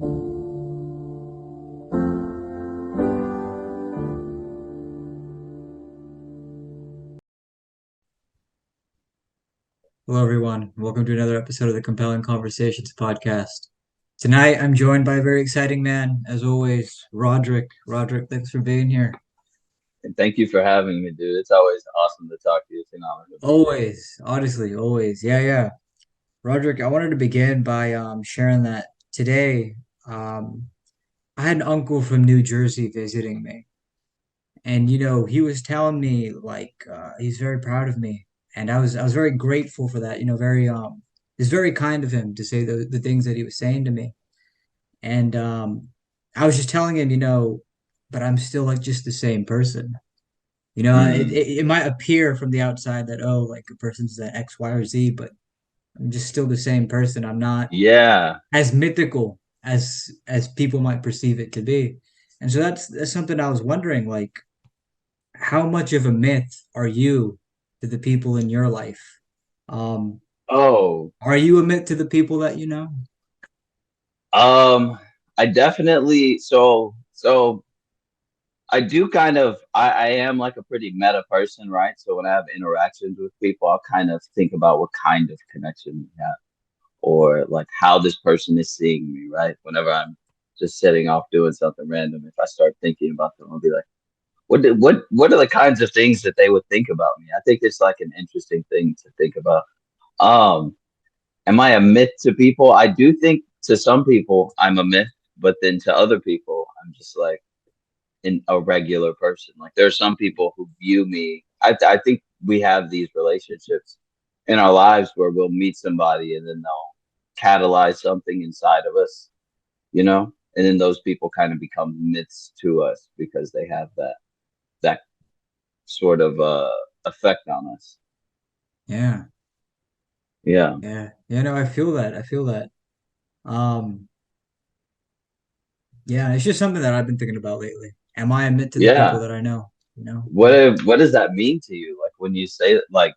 Hello, everyone. Welcome to another episode of the Compelling Conversations podcast. Tonight, I'm joined by a very exciting man, as always, Roderick. Roderick, thanks for being here. And thank you for having me, dude. It's always awesome to talk to you. It's an honor to be here. Always, honestly, always. Yeah, yeah. Roderick, I wanted to begin by sharing that today, um, I had an uncle from New Jersey visiting me, and he was telling me he's very proud of me, and I was very grateful for that. Very it's very kind of him to say the things that he was saying to me. And I was just telling him, but I'm still like just the same person. Mm. It might appear from the outside that, oh, like a person's that X, Y, or Z, but I'm just still the same person. I'm not Yeah. as mythical as people might perceive it to be. And so that's something I was wondering, like, how much of a myth are you to the people in your life? Um, Oh, are you a myth to the people that you know? um, I definitely so I do kind of I am like a pretty meta person, right? So when I have interactions with people, I'll kind of think about what kind of connection we have or like how this person is seeing me, right? Whenever I'm just setting off doing something random, if I start thinking about them, I'll be like, what are the kinds of things that they would think about me? I think it's like an interesting thing to think about. Um, am I a myth to people? I do think to some people I'm a myth, but then to other people, I'm just like a regular person. Like there are some people who view me. I think we have these relationships in our lives where we'll meet somebody and then they'll catalyze something inside of us, you know, and then those people kind of become myths to us because they have that sort of effect on us. Yeah, Yeah. yeah, yeah. No, I feel that. I feel that. Um, Yeah, it's just something that I've been thinking about lately. Am I a myth to the people Yeah. that I know? Yeah. What does that mean to you? Like when you say that, like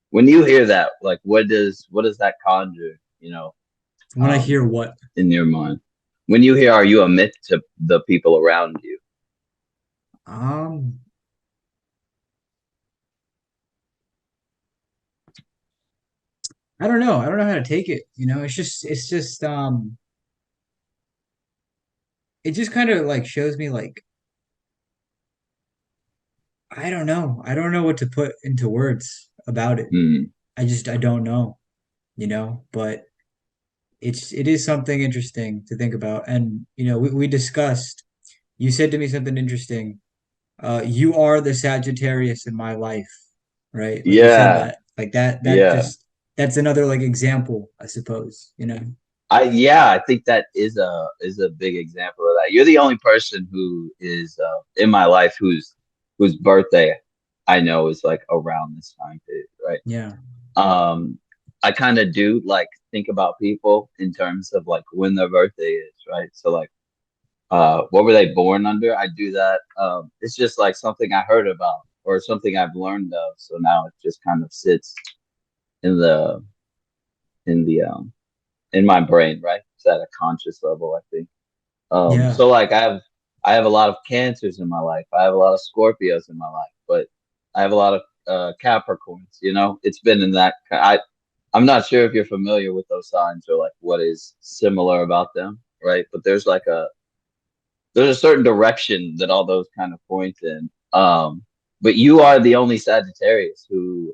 when you hear that, like what does that conjure, When I um, hear what, in your mind? When you hear, are you a myth to the people around you? um, I don't know. I don't know how to take it. It just kind of like shows me like I don't know. I don't know what to put into words about it. Mm, I don't know. But it is something interesting to think about. And we discussed. You said to me something interesting. You are the Sagittarius in my life, right? Like you said yeah, that, like that yeah. just that's another like example, I suppose. I think that is a big example of that. You're the only person who is in my life whose birthday I know is like around this time period, right? Yeah. Um, I kind of do like think about people in terms of like when their birthday is, right? So like what were they born under? I do that. It's just like something I heard about or something I've learned of. So now it just kind of sits in the in my brain, right? It's at a conscious level, I think. Yeah. So like I have a lot of cancers in my life. I have a lot of Scorpios in my life, but I have a lot of Capricorns, It's been in that I'm not sure if you're familiar with those signs or like what is similar about them, right? But there's a certain direction that all those kind of point in. But you are the only Sagittarius who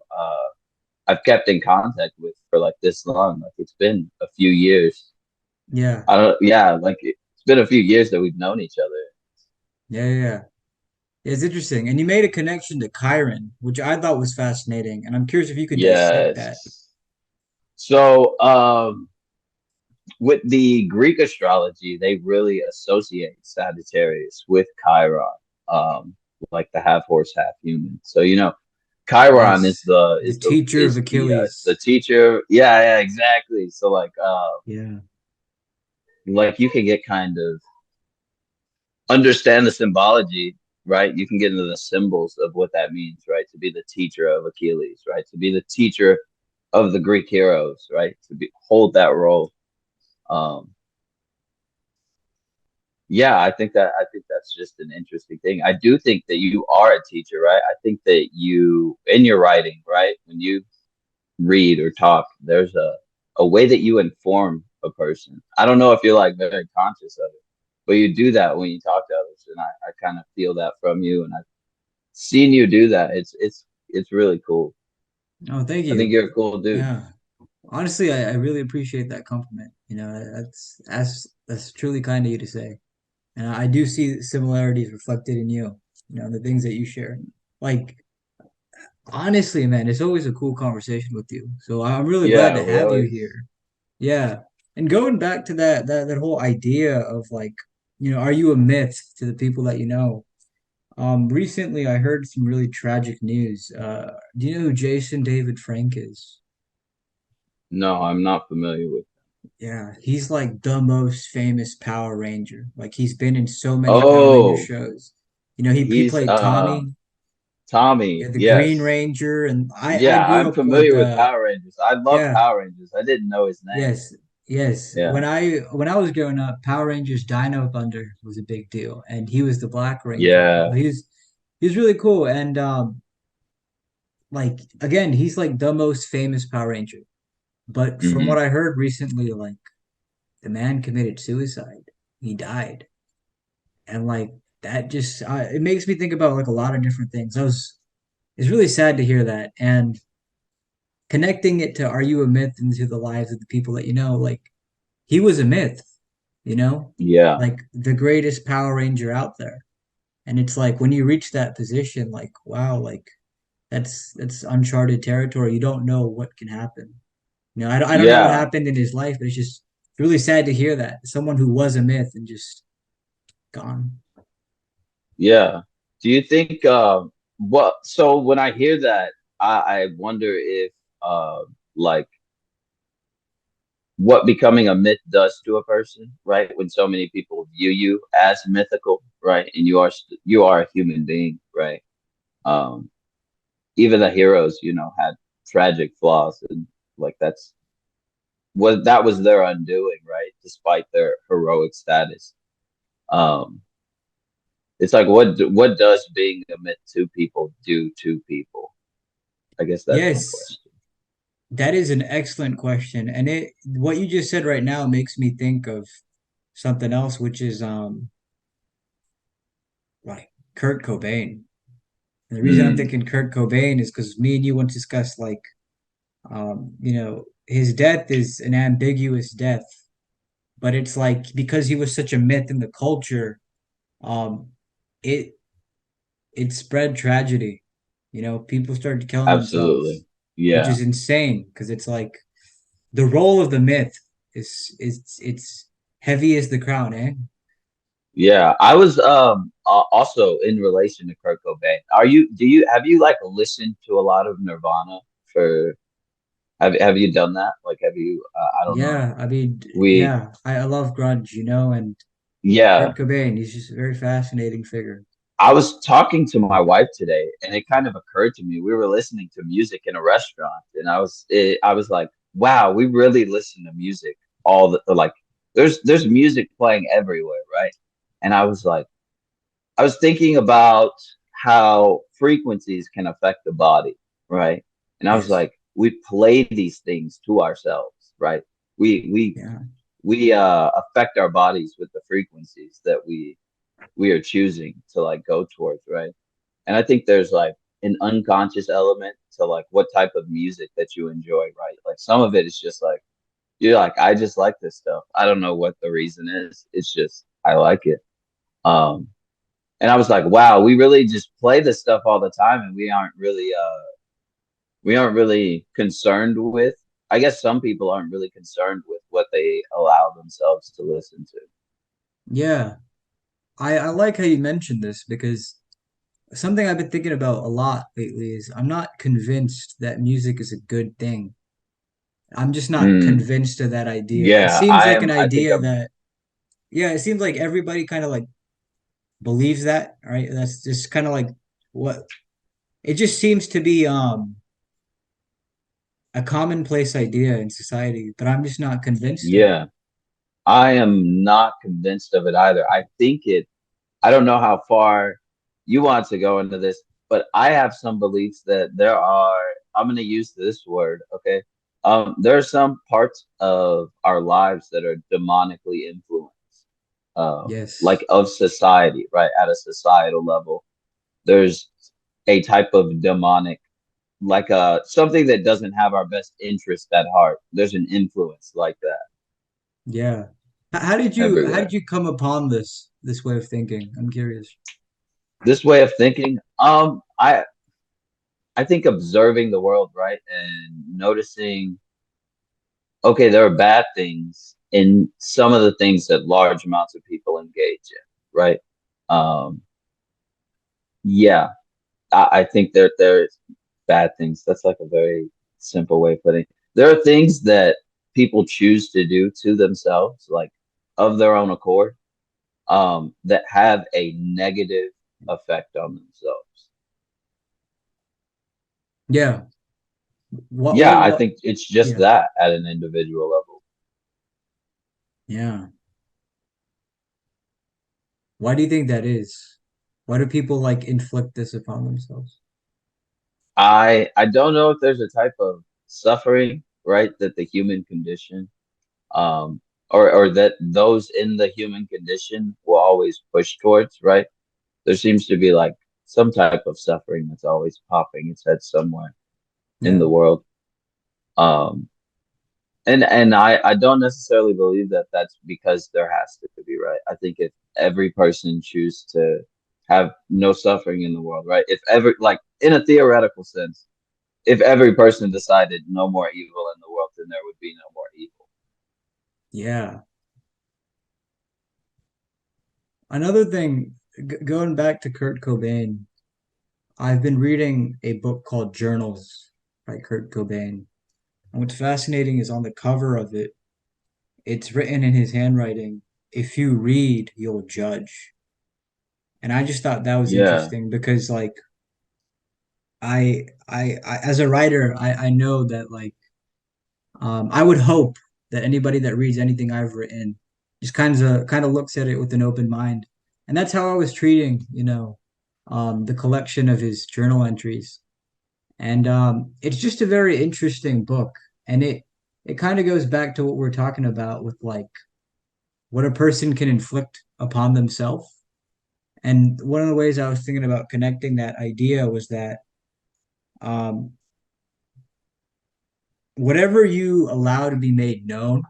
I've kept in contact with for like this long. Like it's been a few years. Yeah. I don't, yeah, like it's been a few years that we've known each other. Yeah. Yeah. Yeah. It's interesting. And you made a connection to Chiron, which I thought was fascinating. And I'm curious if you could dissect that. Yes. So, with the Greek astrology, they really associate Sagittarius with Chiron, um, like the half horse, half human. So Chiron is Yes. the The is the teacher of is the Achilles. teacher. Yeah, yeah, exactly. So Yeah. like you can get kind of understand the symbology, right? You can get into the symbols of what that means, right? To be the teacher of Achilles, right? To be the teacher of the Greek heroes, right? To be hold that role. Um, Yeah, I think that's just an interesting thing. I do think that you are a teacher, right? I think that you in your writing, right? When you read or talk, there's a way that you inform a person. I don't know if you're like very conscious of it, but you do that when you talk to others, and I kind of feel that from you, and I've seen you do that. It's really cool. Oh, thank I think you. you're a cool dude. Yeah. Honestly, I really appreciate that compliment. That's truly kind of you to say. And I do see similarities reflected in you, the things that you share. Like, honestly, man, it's always a cool conversation with you. So I'm really glad Yeah, to we have you always. here. Yeah. And going back to that whole idea of like, are you a myth to the people that you know? Recently I heard some really tragic news. Do you know who Jason David Frank is? No, I'm not familiar with. Yeah, he's like the most famous Power Ranger. Like he's been in so many Power Ranger Oh, shows. He he's played Tommy, Tommy. yeah, the Green Yes. Ranger, and I Yeah, grew I'm up with familiar with Power Rangers. I love yeah, Power Rangers. I didn't know his name. yes, yes. Yeah. When I was growing up, Power Rangers Dino Thunder was a big deal, and he was the Black Ranger. Yeah. He was really cool, and like again, he's like the most famous Power Ranger. But from what Hmm. I heard recently, like the man committed suicide. He died. And like that just it makes me think about like a lot of different things. It's really sad to hear that, and connecting it to are you a myth into the lives of the people that you know, like he was a myth, you know Yeah. like the greatest Power Ranger out there. And it's like when you reach that position, like wow, like that's uncharted territory. You don't know what can happen. I don't know what Yeah. happened in his life, but it's just really sad to hear that someone who was a myth and just gone. Yeah. Do you think what so when I hear that, I wonder if like what becoming a myth does to a person, right? When so many people view you as mythical, right? And you are a human being, right? Um Even the heroes, had tragic flaws, and like that was their undoing, right? Despite their heroic status. Um, it's like what does being a myth to people do to people? I guess that's my Yes, question. that is an excellent question. And it what you just said right now makes me think of something else, which is like Kurt Cobain. And the reason I'm Mm, thinking Kurt Cobain is because me and you once discussed like his death is an ambiguous death, but it's like because he was such a myth in the culture, um it it spread tragedy. People started killing themselves, absolutely. which Yeah. is insane because it's like the role of the myth is it's heavy as the crown, eh? Yeah. I was also in relation to Kurt Cobain. Do you have you like listened to a lot of Nirvana for have you done that? Like have you I don't know. Yeah, I mean, We yeah, I love grunge, and Yeah. Kurt Cobain, he's just a very fascinating figure. I was talking to my wife today, and it kind of occurred to me. We were listening to music in a restaurant, and I was like, "Wow, we really listen to music all the like." There's music playing everywhere, right? And I was thinking about how frequencies can affect the body, right? And I was Yes. like, we play these things to ourselves, right? We we Yeah. we affect our bodies with the frequencies that we are choosing to like go towards, right? And I think there's like an unconscious element to like what type of music that you enjoy, right? Like some of it is just like you're like, I just like this stuff. I don't know what the reason is. It's just I like it. Um, and I was like, wow, we really just play this stuff all the time, and we aren't really concerned with. I guess some people aren't really concerned with what they allow themselves to listen to. Yeah. I like how you mentioned this because something I've been thinking about a lot lately is I'm not convinced that music is a good thing. I'm just not Mm, convinced of that idea. It yeah, seems I like an am. I think idea I'm. that, yeah, it seems like everybody kind of like believes that, right? That's just kind of like what it just seems to be a commonplace idea in society, but I'm just not convinced of it. Yeah, I am not convinced of it either. I don't know how far you want to go into this, but I have some beliefs that I'm going to use this word, okay? There are some parts of our lives that are demonically influenced, like Yes. of society, right? At a societal level, there's a type of demonic, like something that doesn't have our best interest at heart. There's an influence like that Yeah. How did everywhere. you come upon this way of thinking? I'm curious. This way of thinking, I think observing the world, right, and noticing, okay, there are bad things in some of the things that large amounts of people engage in, right? Um, yeah, I think there's bad things. That's like a very simple way of putting it. There are things that people choose to do to themselves, like of their own accord, that have a negative effect on themselves. Yeah. Yeah, I What think it's just yeah. that at an individual level. Yeah. Why do you think that is? Why do people like inflict this upon themselves? I don't know if there's a type of suffering, right, that the human condition, um, or that those in the human condition will always push towards, right? There seems to be like some type of suffering that's always popping its head somewhere in Yeah. the world. Um, and I don't necessarily believe that that's because there has to be, right? I think if every person choose to have no suffering in the world, right? If ever, like in a theoretical sense, if every person decided no more evil in the world, then there would be no more evil. Yeah. Another thing, going back to Kurt Cobain, I've been reading a book called Journals by Kurt Cobain. And what's fascinating is on the cover of it, it's written in his handwriting, if you read, you'll judge. And I just thought that was Yeah, interesting because like I as a writer, I know that like I would hope that anybody that reads anything I've written just kind of looks at it with an open mind. And that's how I was treating, the collection of his journal entries. And it's just a very interesting book. And it kind of goes back to what we're talking about with like what a person can inflict upon themselves. And one of the ways I was thinking about connecting that idea was that um, whatever you allow to be made known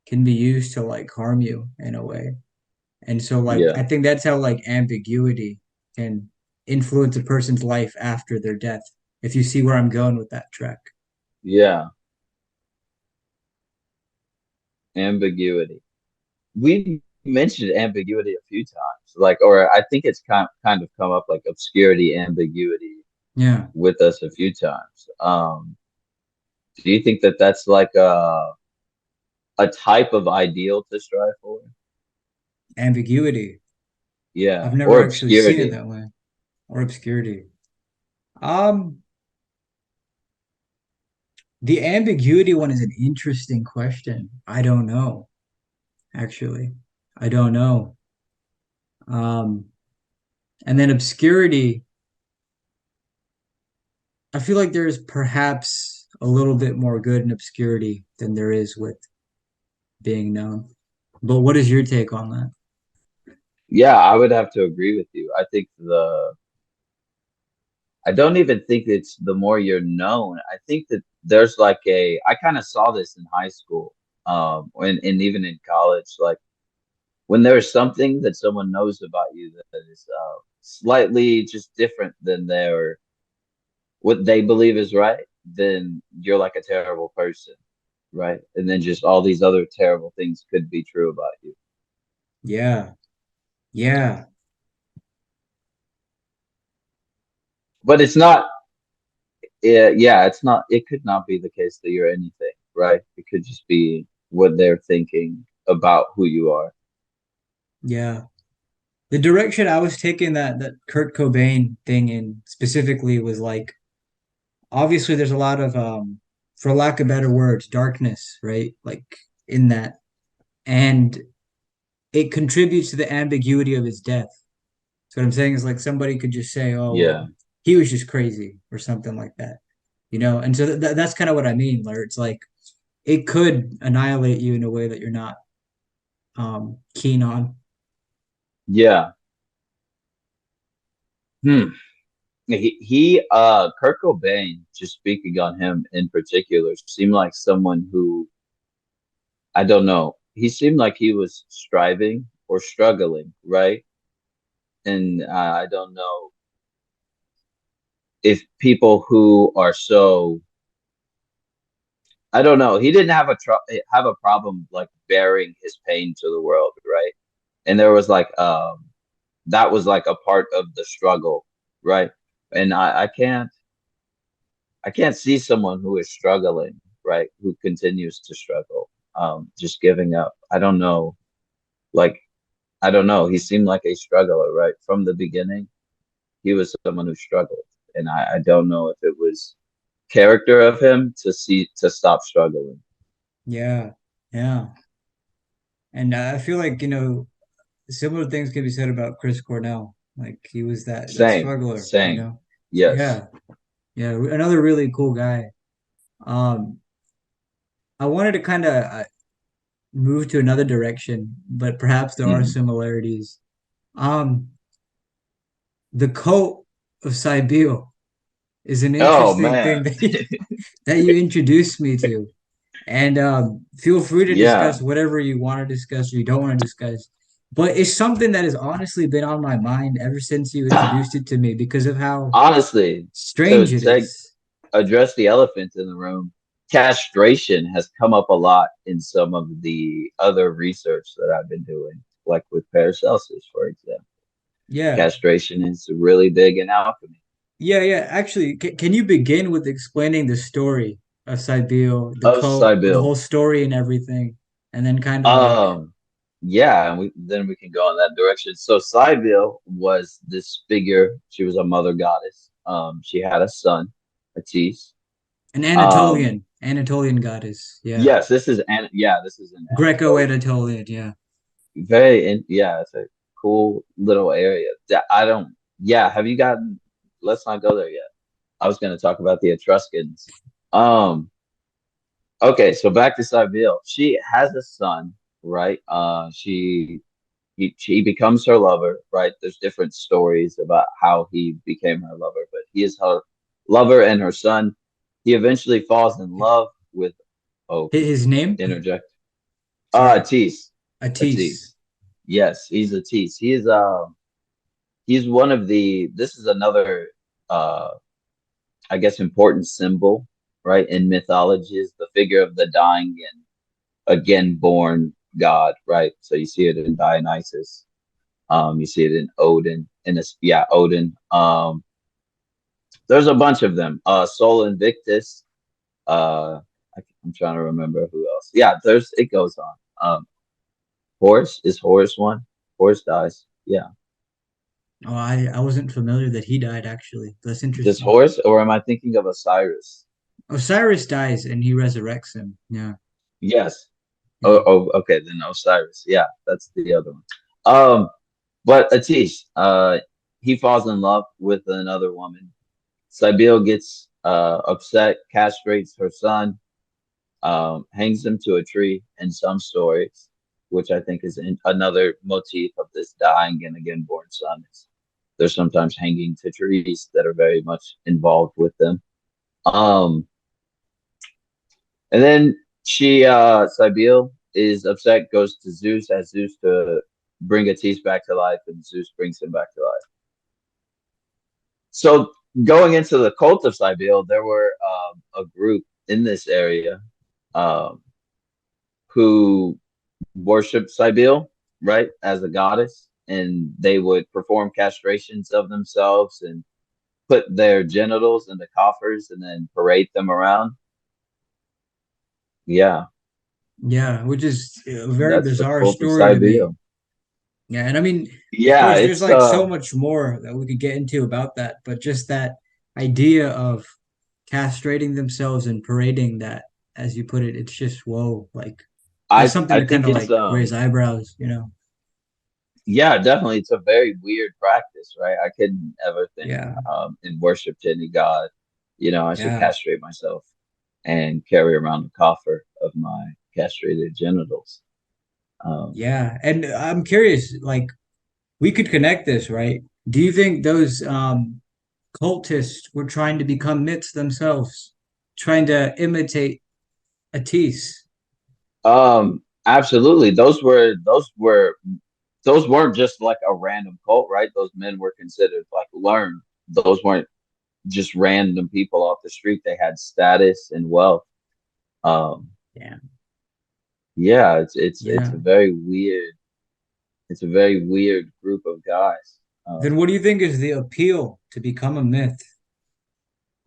can be used to like harm you in a way. And so like I yeah, think that's how like ambiguity can influence a person's life after their death. If you see where I'm going with that track. yeah. Ambiguity. We mentioned ambiguity a few times, like, or I think it's kind of come up like obscurity, ambiguity Yeah. with us a few times. Do you think that that's like a type of ideal to strive for? Ambiguity. Yeah, I've never or actually seen it obscurity. that way. Or obscurity. Um, the ambiguity one is an interesting question. I don't know, actually. I don't know. Um, and then obscurity, I feel like there's perhaps a little bit more good in obscurity than there is with being known. But what is your take on that? Yeah, I would have to agree with you. I don't even think it's the more you're known. I think that there's like I kind of saw this in high school, and even in college, like when there's something that someone knows about you that is slightly just different than their what they believe is right, then you're like a terrible person, right? And then just all these other terrible things could be true about you. Yeah. Yeah. But it's not, yeah, it's not, it could not be the case that you're anything, right? It could just be what they're thinking about who you are. Yeah. The direction I was taking that Kurt Cobain thing in specifically was like obviously there's a lot of for lack of better words, darkness, right? Like in that. and it contributes to the ambiguity of his death. So what I'm saying is like somebody could just say, "Oh, Yeah. well, he was just crazy" or something like that, you know. And so that's kind of what I mean, where it's like it could annihilate you in a way that you're not keen on. Yeah. Hmm. Kurt Cobain, just speaking on him in particular, seemed like someone who, I don't know, he seemed like he was striving or struggling, right? And I don't know if people who are so, I don't know, he didn't have a problem like bearing his pain to the world, right? And there was like that was like a part of the struggle, right? And I can't see someone who is struggling, right? Who continues to struggle, just giving up. I don't know. Like, I don't know. He seemed like a struggler, right? From the beginning, he was someone who struggled. And I don't know if it was character of him to stop struggling. Yeah, yeah. And I feel like, similar things can be said about Chris Cornell. Like he was that Same, struggler, you same. know? Yes. Yeah, yeah. Another really cool guy. Um, I wanted to kind of move to another direction, but perhaps there are Mhm. similarities. Um, the cult of Cybele is an Oh interesting thing man. that you introduced me to. And feel free to Yeah. discuss whatever you want to discuss or you don't want to discuss. But it's something that has honestly been on my mind ever since you introduced it to me because of how Honestly, strange it to is. address the elephant in the room, castration has come up a lot in some of the other research that I've been doing, like with Paracelsus, for example. Yeah. Castration is really big in alchemy. Yeah, yeah. Actually, can you begin with explaining the story of Cybele, the Of cult, the Cybele. whole story and everything, and then kind of like, Um, yeah, and then we can go in that direction. So Cybele was this figure. She was a mother goddess. She had a son, Atis. an Um, Anatolian goddess. Yeah. yes, this is in Anatolia. Greco-Anatolian. Yeah. Yeah, it's a cool little area. That I don't. Yeah, have you gotten? Let's not go there yet. I was going to talk about the Etruscans. Um, okay, so back to Cybele. She has a son, right? She becomes her lover, right? There's different stories about how he became her lover, but he is her lover and her son. He eventually falls in love with. Oh, His name? interject. Sorry. Atis. Atis. Atis. Yes, he's Atis. He's one of the. This is another uh I guess important symbol, right? In mythology is the figure of the dying and again born god, right? So you see it in Dionysus. You see it in Odin, and it's yeah, Odin. There's a bunch of them. Sol Invictus. I'm trying to remember who else. Yeah, there's it goes on. Horus is Horus one. Horus dies. Yeah, Oh, I wasn't familiar that he died actually. That's just interesting. Horus, or am I thinking of Osiris? Osiris dies and he resurrects him. Yeah. Yes. Yeah. Okay, then Osiris. Yeah, that's the other one. Um, but Atish, he falls in love with another woman. Cybele gets upset, castrates her son, hangs him to a tree in some stories, which I think is another motif of this dying and again born son. They're sometimes hanging to trees that are very much involved with them. Um, and then Cybele is upset, goes to Zeus, as Zeus to bring Atis back to life, and Zeus brings him back to life. So going into the cult of Cybele, there were a group in this area um, who worshipped Cybele, right, as a goddess, and they would perform castrations of themselves and put their genitals in the coffers and then parade them around. Yeah, Yeah, which is a very that's the bizarre cult of story to me. Cybele. Yeah, and I mean, of Yeah, course, there's it's like so much more that we could get into about that, but just that idea of castrating themselves and parading that, as you put it, it's just whoa, like Just something I to kind think of it's like raise eyebrows, you know? yeah, definitely it's a very weird practice, right? I couldn't ever think Yeah, in worship to any god, I should yeah, castrate myself and carry around the coffer of my castrated genitals. Um, yeah. And I'm curious, like, we could connect this, right? Do you think those cultists were trying to become myths themselves, trying to imitate Atis? Absolutely. Those weren't just like a random cult, right? Those men were considered like learned. Those weren't just random people off the street. They had status and wealth. Um, Yeah, yeah, it's yeah. a very weird, it's a very weird group of guys. Then what do you think is the appeal to become a myth?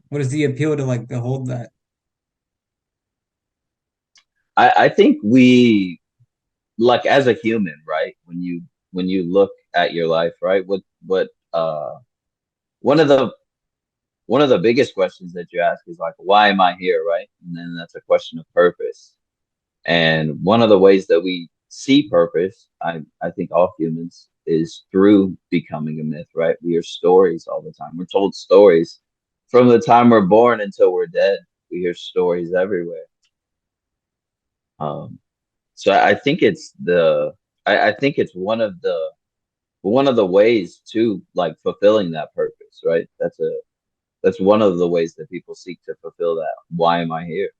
What is the appeal to like behold that? I think we like as a human, right? When you look at your life, right? What one of the one of the biggest questions that you ask is like, why am I here, right? And then that's a question of purpose. And one of the ways that we see purpose, I think all humans, is through becoming a myth, right? We hear stories all the time. We're told stories from the time we're born until we're dead. We hear stories everywhere. Um, so I think I think it's one of the ways to like fulfilling that purpose, right? That's one of the ways that people seek to fulfill that. Why am I here?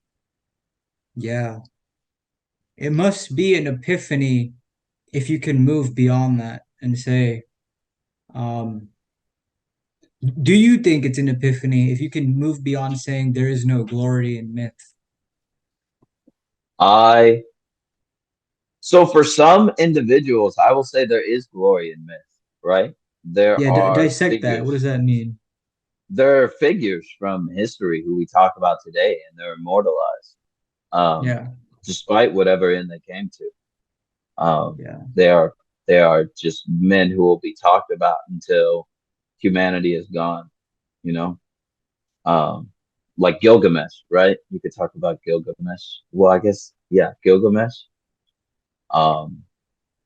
Yeah, it must be an epiphany if you can move beyond that and say, um, do you think it's an epiphany if you can move beyond saying there is no glory in myth? I So for some individuals, I will say there is glory in myth, right? There Yeah, are dissect that. What does that mean? there are figures from history who we talk about today, and they're immortalized, um, Yeah, despite whatever end they came to. yeah, They are just men who will be talked about until humanity is gone, you know. Um, like Gilgamesh, right? You could talk about Gilgamesh. Well, I guess yeah, Gilgamesh. Um,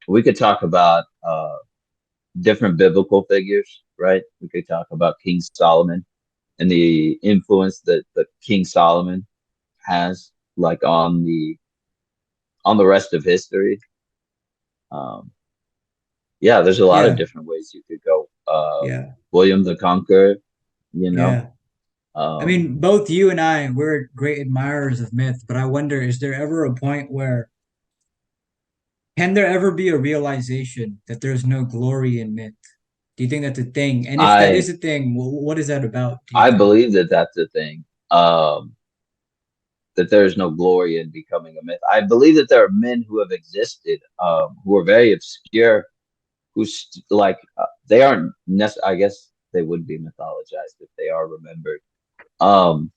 we could talk about different biblical figures, right? We could talk about King Solomon and the influence that King Solomon has like on the rest of history. Um, yeah, there's a lot of yeah, different ways you could go. yeah, William the Conqueror, you know. yeah. I Um, mean, both you and I, we're great admirers of myth, but I wonder, is there ever a point where can there ever be a realization that there's no glory in myth? Do you think that's a thing? And if that is I a thing, what is that about, do you I think? believe that that's a thing. That there is no glory in becoming a myth. I believe that there are men who have existed, who are very obscure, like they aren't I guess they would be mythologized if they are remembered. Um,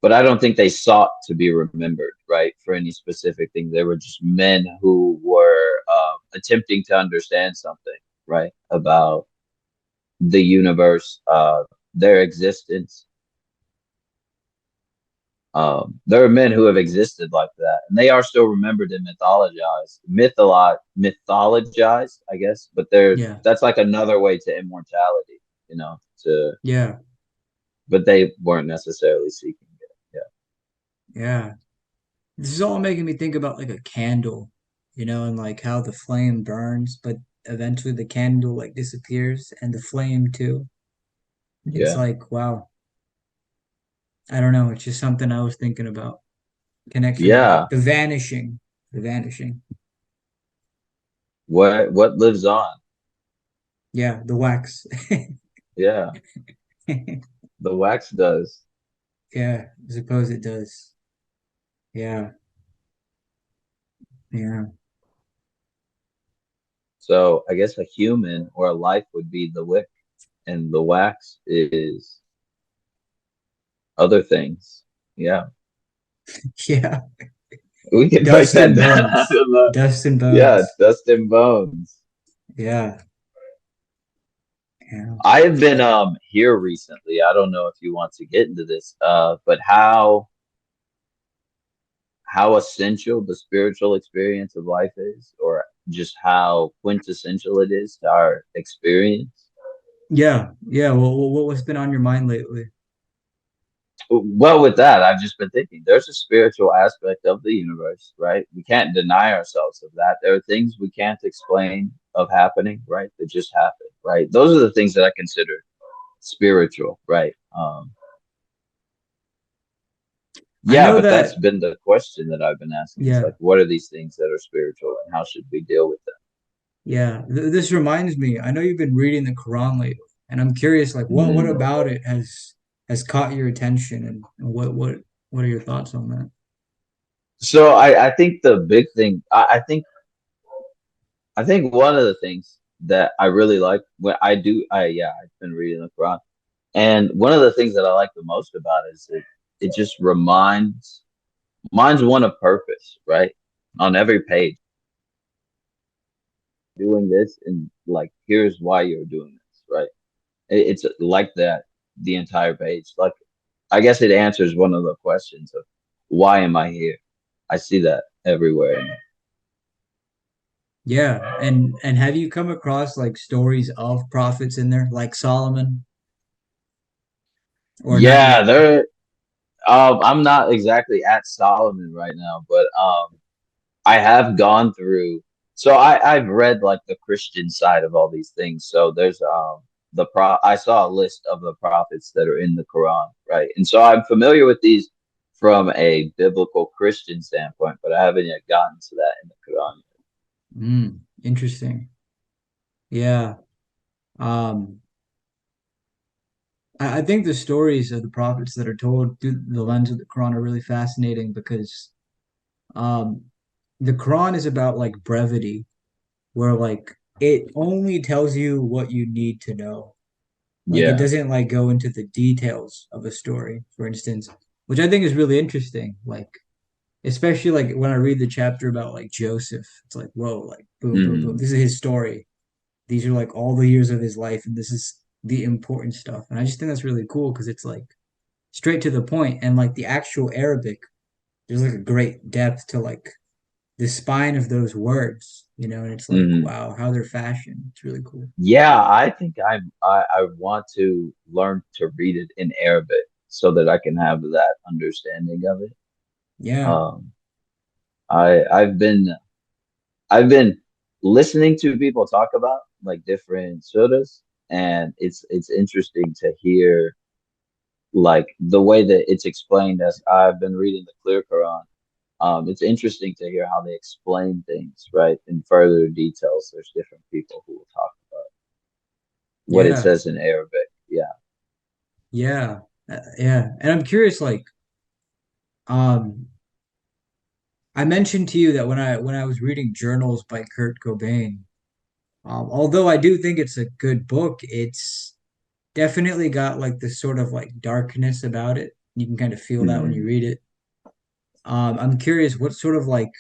but I don't think they sought to be remembered, right, for any specific thing. They were just men who were attempting to understand something, right, about the universe, their existence. There are men who have existed like that, and they are still remembered and mythologized, I guess. But Yeah, that's like another way to immortality, to yeah, but they weren't necessarily seeking it. yeah. This is all making me think about like a candle, and like how the flame burns, but eventually the candle like disappears and the flame too. It's Yeah, like, wow, I don't know. It's just something I was thinking about. Connection of like yeah. the vanishing. What lives on? Yeah, the wax. Yeah, the wax does. Yeah, I suppose it does. Yeah, yeah, So I guess a human or a life would be the wick, and the wax is other things. Yeah, yeah. we can break Dust that and down. bones. Dust and Yeah, bones. dust and bones. Yeah, yeah. I have been here recently. I don't know if you want to get into this, but how essential the spiritual experience of life is, or just how quintessential it is to our experience. Yeah, yeah. Well, what's been on your mind lately? Well, with that, I've just been thinking there's a spiritual aspect of the universe, right? We can't deny ourselves of that. There are things we can't explain of happening, right? That just happen, right? Those are the things that I consider spiritual, right? I Yeah, know but that's that. been the question that I've been asking. It's Yeah, like, what are these things that are spiritual and how should we deal with yeah. This reminds me. I know you've been reading the Quran lately, and I'm curious, like, what them? about it has caught your attention, and what are your thoughts on that? So I think the big thing I think one of the things that I really like when I do I yeah, I've been reading the Quran. And one of the things that I like the most about it is it just reminds one of purpose, right? On every page. Doing this and like here's why you're doing this, right? It's like that the entire page. Like I guess it answers one of the questions of why am I here? I see that everywhere. Yeah, and have you come across like stories of prophets in there, like Solomon, or not Yeah, yet? there I'm not exactly at Solomon right now, but I have gone through. So I've read like the Christian side of all these things. So there's I saw a list of the prophets that are in the Quran, right? And so I'm familiar with these from a biblical Christian standpoint, but I haven't yet gotten to that in the Quran. Interesting. Yeah. Um, I think the stories of the prophets that are told through the lens of the Quran are really fascinating because um, the Quran is about like brevity, where like it only tells you what you need to know. Like it Yeah. doesn't like go into the details of a story, for instance, which I think is really interesting. Like especially like when I read the chapter about like Joseph, it's like whoa, like boom, boom, boom. Hmm. This is his story. These are like all the years of his life, and this is the important stuff. And I just think that's really cool because it's like straight to the point, and like the actual Arabic, there's like a great depth to like the spine of those words, and it's like Hmm. wow, how they're fashioned. It's really cool. Yeah, I think I want to learn to read it in Arabic so that I can have that understanding of it. Yeah, Um, I've been listening to people talk about like different surahs, and it's interesting to hear like the way that it's explained as I've been reading the clear Quran. It's interesting to hear how they explain things, right? In further details, there's different people who will talk about what it yeah, says in Arabic. Yeah. yeah, yeah. And I'm curious, like, um, I mentioned to you that when I was reading journals by Kurt Cobain, although I do think it's a good book, it's definitely got like this sort of like darkness about it. You can kind of feel that when you Mhm. read it. I'm curious, what sort of like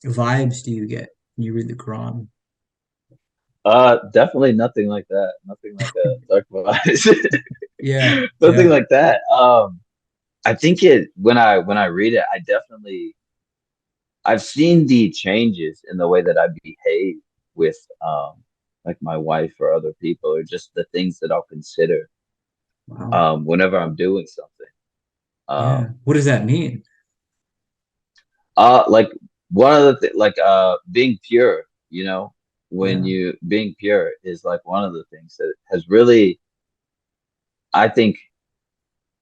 vibes do you get when you read the Quran? Definitely nothing like that. Nothing like a dark vibes. Yeah, Nothing yeah, like that. I think it when I read it, I've seen the changes in the way that I behave with like my wife or other people, or just the things that I'll consider wow, whenever I'm doing something. yeah. Um, What does that mean? like one of the like being pure, you know, when Yeah, you being pure is like one of the things that has really I think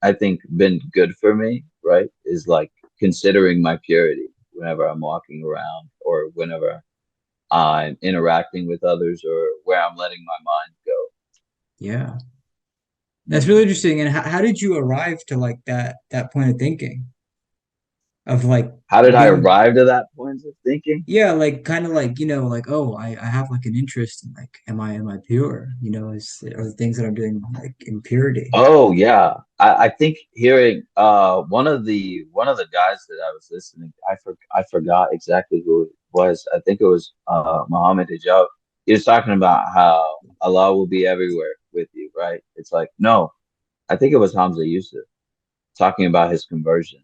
I think been good for me, right? Is like considering my purity whenever I'm walking around or whenever I'm interacting with others or where I'm letting my mind go. yeah. That's really Mhm. interesting. And how did you arrive to like that point of thinking of like How did I being arrive to that point of thinking? yeah, like kind of like, like, oh, I have like an interest in like, am I pure? Are the things that I'm doing like impurity? Oh yeah. I think hearing one of the guys that I was listening, I forgot exactly who it was. I think it was Muhammad Hijab. He was talking about how Allah will be everywhere with you, right? It's like no, I think it was Hamza Yusuf talking about his conversion.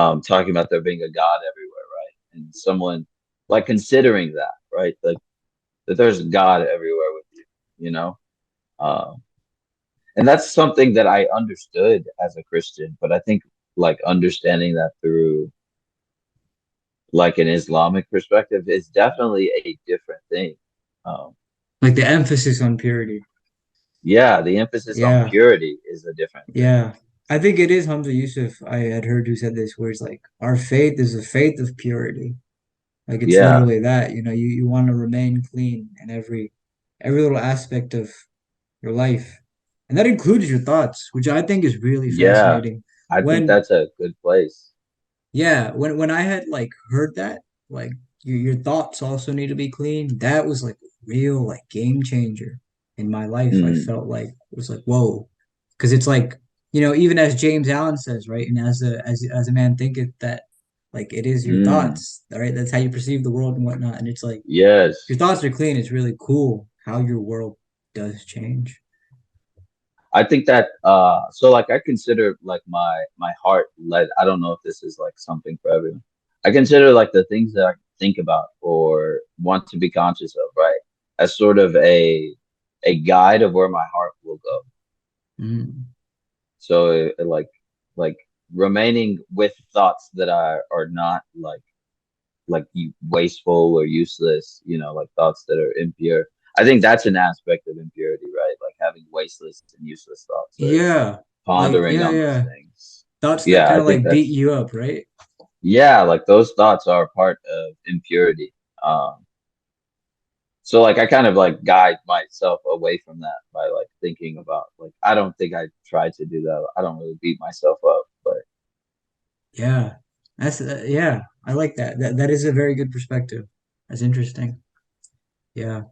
talking about there being a God everywhere, right? And someone like considering that, right? Like that there's God everywhere with you, you know? Um, and that's something that I understood as a Christian, but I think like understanding that through like an Islamic perspective is definitely a different thing. Um, Like the emphasis on purity. yeah, the emphasis on Yeah, purity is a different thing. yeah. I think it is Hamza Yusuf. I had heard who said this, where it's like our faith is a faith of purity. Like it's Yeah, literally that. You want to remain clean in every little aspect of your life. And that includes your thoughts, which I think is really yeah, fascinating. I think When that's a good place. Yeah, when I had like heard that, like your thoughts also need to be clean, that was like a real like game changer in my life. I Mm, felt like it was like, whoa. Because it's like, even as James Allen says, right? And as a man thinketh that like it is your mm, thoughts, all right? That's how you perceive the world and whatnot. And it's like if yes. your thoughts are clean, it's really cool how your world does change. I think that so like I consider like my heart led. I don't know if this is like something for everyone. I consider like the things that I think about or want to be conscious of, right? As sort of a guide of where my heart will go. Mm. So like remaining with thoughts that are not like wasteful or useless, like thoughts that are impure. I think that's an aspect of impurity, right? Like having wasteless and useless thoughts or Yeah. Like, pondering yeah, on those yeah. things. Thoughts that Yeah, kind I of think like beat that's you up, right? yeah, like those thoughts are part of impurity. So like I kind of like guide myself away from that by like thinking about like I don't think I try to do that. I don't really beat myself up, but Yeah. Yeah, I like that. That is a very good perspective. That's interesting. Yeah.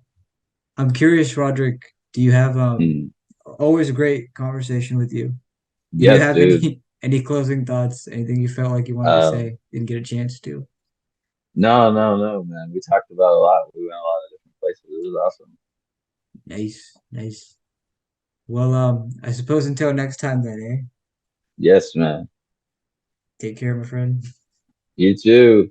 I'm curious, Roderick, do you have mm, always a great conversation with you. Do you yes, have dude. any closing thoughts? Anything you felt like you wanted to Um, say, didn't get a chance to? no, no, no, man. We talked about a lot. We went a lot of different places. It was awesome. Nice, nice. Well, I suppose until next time then, Yes, man. eh? Take care, my friend. You too.